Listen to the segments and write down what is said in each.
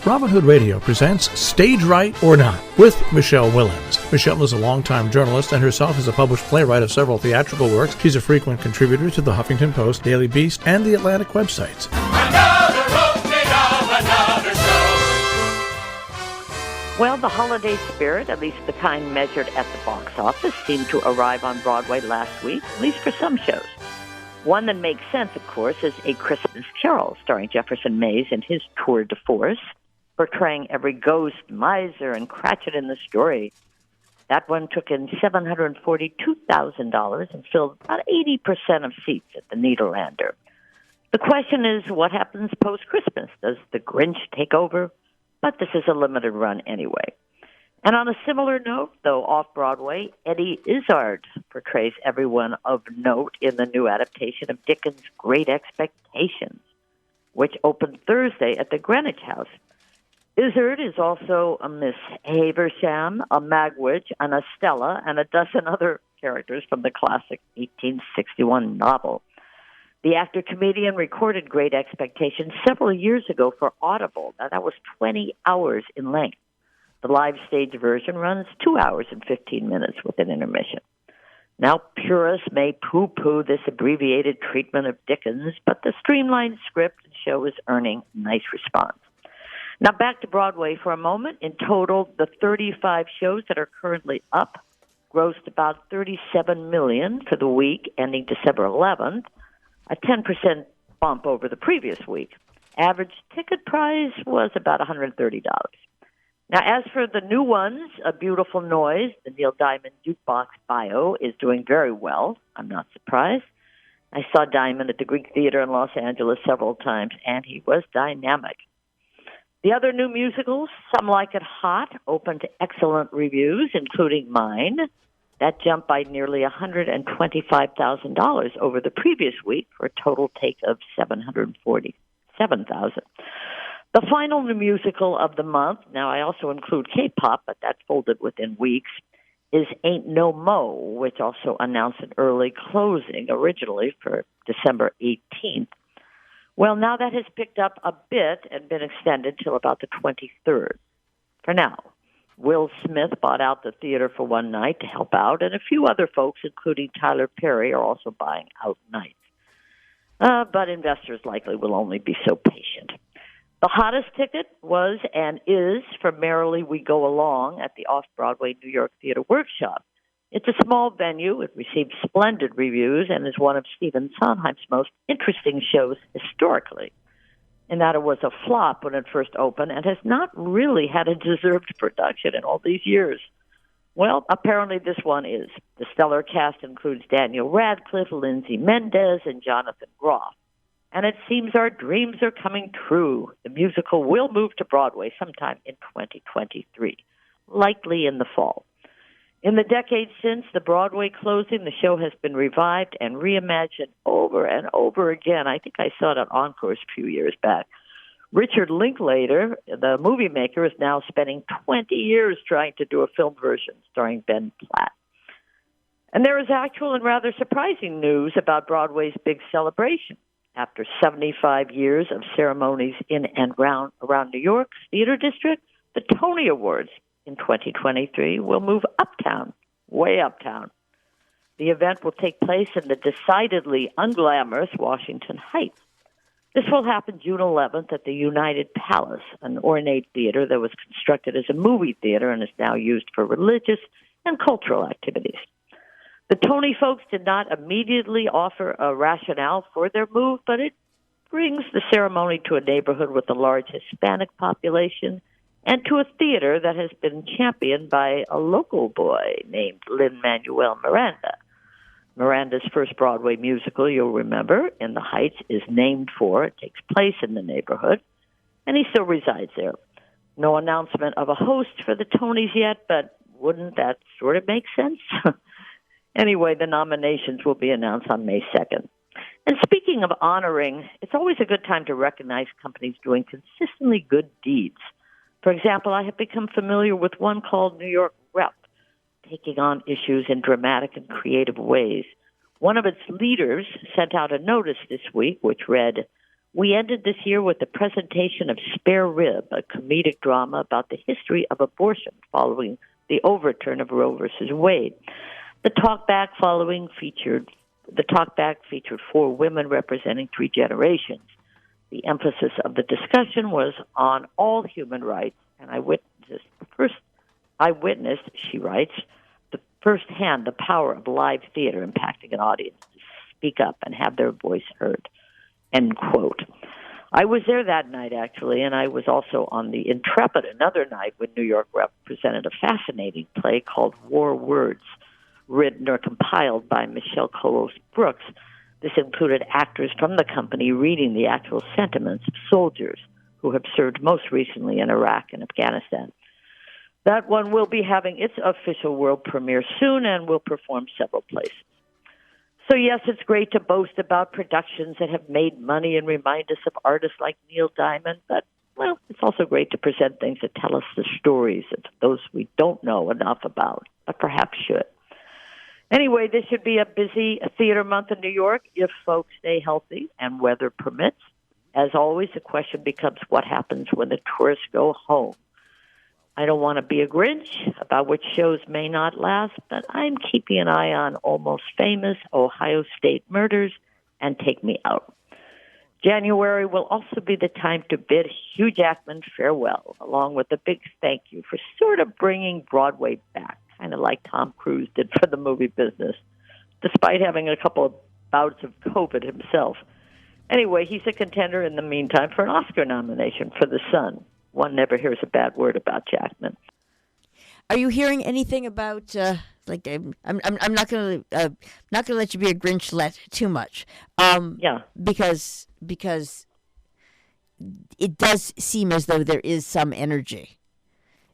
Robin Hood Radio presents Stage Right or Not with Michele Willens. Michele is a longtime journalist and herself is a published playwright of several theatrical works. She's a frequent contributor to the Huffington Post, Daily Beast, and the Atlantic websites. Another opening of another show. Well, the holiday spirit, at least the kind measured at the box office, seemed to arrive on Broadway last week, at least for some shows. One that makes sense, of course, is A Christmas Carol, starring Jefferson Mays and his tour de force, portraying every ghost, miser, and Cratchit in the story. That one took in $742,000 and filled about 80% of seats at the Nederlander. The question is, what happens post-Christmas? Does the Grinch take over? But this is a limited run anyway. And on a similar note, though off-Broadway, Eddie Izzard portrays everyone of note in the new adaptation of Dickens' Great Expectations, which opened Thursday at the Greenwich House. Izzard is also a Miss Havisham, a Magwitch, and a Stella, and a dozen other characters from the classic 1861 novel. The actor-comedian recorded Great Expectations several years ago for Audible. Now, that was 20 hours in length. The live stage version runs 2 hours and 15 minutes with an intermission. Now, purists may poo-poo this abbreviated treatment of Dickens, but the streamlined script and show is earning nice response. Now, back to Broadway for a moment. In total, the 35 shows that are currently up grossed about $37 million for the week ending December 11th, a 10% bump over the previous week. Average ticket price was about $130. Now, as for the new ones, A Beautiful Noise, the Neil Diamond Jukebox bio, is doing very well. I'm not surprised. I saw Diamond at the Greek Theater in Los Angeles several times, and he was dynamic. The other new musicals, Some Like It Hot, opened to excellent reviews, including mine. That jumped by nearly $125,000 over the previous week for a total take of $747,000. The final new musical of the month, now I also include K-pop, but that's folded within weeks, is Ain't No Mo, which also announced an early closing originally for December 18th. Well, now that has picked up a bit and been extended till about the 23rd. For now, Will Smith bought out the theater for one night to help out, and a few other folks, including Tyler Perry, are also buying out nights. But investors likely will only be so patient. The hottest ticket was and is for Merrily We Go Along at the Off-Broadway New York Theater Workshop. It's a small venue. It received splendid reviews and is one of Stephen Sondheim's most interesting shows historically, in that it was a flop when it first opened and has not really had a deserved production in all these years. Well, apparently this one is. The stellar cast includes Daniel Radcliffe, Lindsay Mendez, and Jonathan Groff. And it seems our dreams are coming true. The musical will move to Broadway sometime in 2023, likely in the fall. In the decades since the Broadway closing, the show has been revived and reimagined over and over again. I think I saw it on Encores a few years back. Richard Linklater, the movie maker, is now spending 20 years trying to do a film version starring Ben Platt. And there is actual and rather surprising news about Broadway's big celebration. After 75 years of ceremonies in and around New York's theater district, the Tony Awards in 2023 will move uptown, way uptown. The event will take place in the decidedly unglamorous Washington Heights. This will happen June 11th at the United Palace, an ornate theater that was constructed as a movie theater and is now used for religious and cultural activities. The Tony folks did not immediately offer a rationale for their move, but it brings the ceremony to a neighborhood with a large Hispanic population and to a theater that has been championed by a local boy named Lin-Manuel Miranda. Miranda's first Broadway musical, you'll remember, In the Heights, is named for. It takes place in the neighborhood, and he still resides there. No announcement of a host for the Tonys yet, but wouldn't that sort of make sense? Anyway, the nominations will be announced on May 2nd. And speaking of honoring, it's always a good time to recognize companies doing consistently good deeds. For example, I have become familiar with one called New York Rep, taking on issues in dramatic and creative ways. One of its leaders sent out a notice this week which read, We ended this year with the presentation of Spare Rib, a comedic drama about the history of abortion following the overturn of Roe versus Wade. The talkback featured 4 women representing 3 generations. The emphasis of the discussion was on all human rights, and I witnessed, she writes, firsthand the power of live theater impacting an audience to speak up and have their voice heard, end quote. I was there that night, actually, and I was also on the Intrepid another night when New York represented a fascinating play called War Words, written or compiled by Michele Brooks. This included actors from the company reading the actual sentiments of soldiers who have served most recently in Iraq and Afghanistan. That one will be having its official world premiere soon and will perform several places. So, yes, it's great to boast about productions that have made money and remind us of artists like Neil Diamond, but, well, it's also great to present things that tell us the stories of those we don't know enough about, but perhaps should. Anyway, this should be a busy theater month in New York if folks stay healthy and weather permits. As always, the question becomes what happens when the tourists go home. I don't want to be a Grinch about which shows may not last, but I'm keeping an eye on Almost Famous, Ohio State Murders, and Take Me Out. January will also be the time to bid Hugh Jackman farewell, along with a big thank you for sort of bringing Broadway back, kind of like Tom Cruise did for the movie business, despite having a couple of bouts of COVID himself. Anyway, he's a contender in the meantime for an Oscar nomination for The Sun. One never hears a bad word about Jackman. Are you hearing anything about I'm not going to let you be a Grinch too much. Because it does seem as though there is some energy.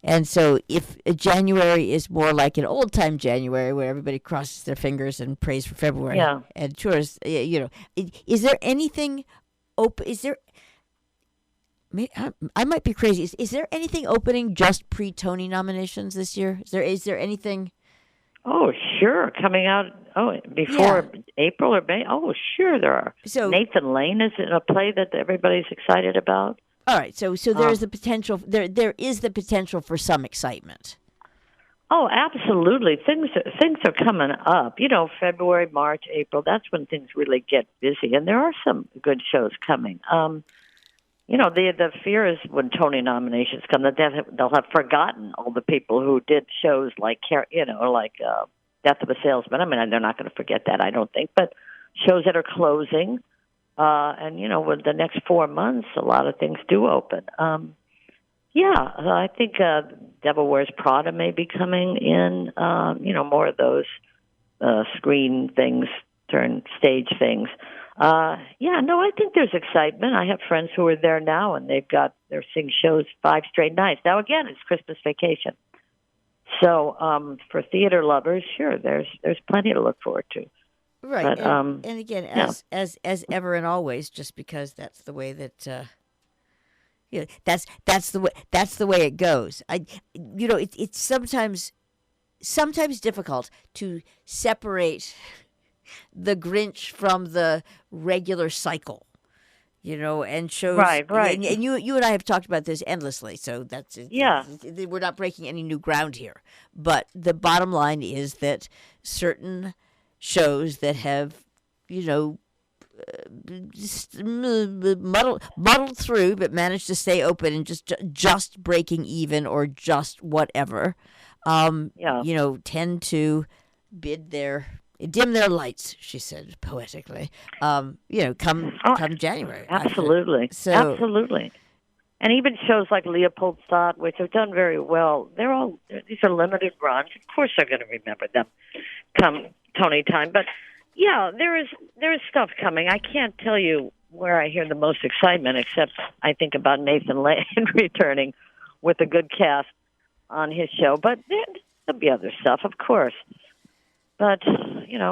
And so if January is more like an old-time January where everybody crosses their fingers and prays for February and tourists, is there anything open? Is there... I might be crazy. Is there anything opening just pre-Tony nominations this year? Is there anything? Oh, sure. Coming out before April or May. Oh, sure there are. So Nathan Lane is in a play that everybody's excited about. All right. So there is the potential. There is the potential for some excitement. Oh, absolutely. Things are coming up. February, March, April. That's when things really get busy, and there are some good shows coming. The fear is when Tony nominations come that they'll have forgotten all the people who did shows like Death of a Salesman. I mean, they're not going to forget that, I don't think. But shows that are closing, with the next 4 months, a lot of things do open. I think Devil Wears Prada may be coming in. More of those screen things turn stage things. I think there's excitement. I have friends who are there now, and they're seeing shows 5 straight nights. Now, again, it's Christmas vacation. So for theater lovers, sure, there's plenty to look forward to. Right. But, and again, as ever and always, just because that's the way that that's the way it goes. It's sometimes difficult to separate the Grinch from the regular cycle, and shows. Right. And you and I have talked about this endlessly, so that's we're not breaking any new ground here. But the bottom line is that certain shows that have, muddled through but managed to stay open and just breaking even or just whatever, tend to dim their lights, she said poetically. Come January. Absolutely. Absolutely. And even shows like Leopoldstadt, which have done very well, these are limited runs. Of course they're going to remember them come Tony time. But there is stuff coming. I can't tell you where I hear the most excitement, except I think about Nathan Lane returning with a good cast on his show. But there'll be other stuff, of course. But,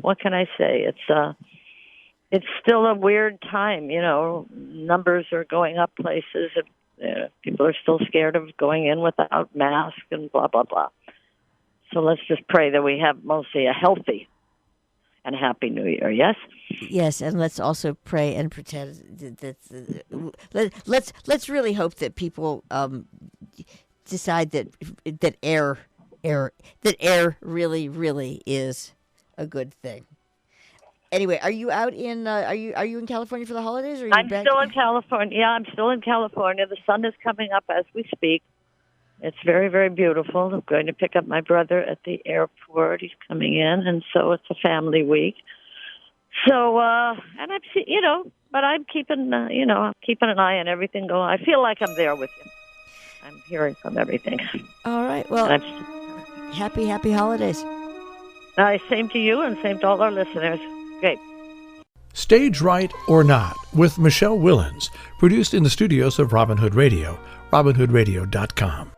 what can I say? It's still a weird time, Numbers are going up places. People are still scared of going in without masks and blah, blah, blah. So let's just pray that we have mostly a healthy and Happy New Year, yes? Yes, and let's also pray and pretend let's really hope that people decide that air really is a good thing. Anyway, are you out in are you in California for the holidays, or are you I'm back? still in California. Yeah, I'm still in California. The sun is coming up as we speak. It's very, very beautiful. I'm going to pick up my brother at the airport. He's coming in, and so it's a family week. So, and but I'm keeping, I'm keeping an eye on everything going. I feel like I'm there with you. I'm hearing from everything. All right. Well, happy holidays. Same to you, and same to all our listeners. Great. Stage Right or Not with Michele Willens, produced in the studios of Robin Hood Radio, robinhoodradio.com.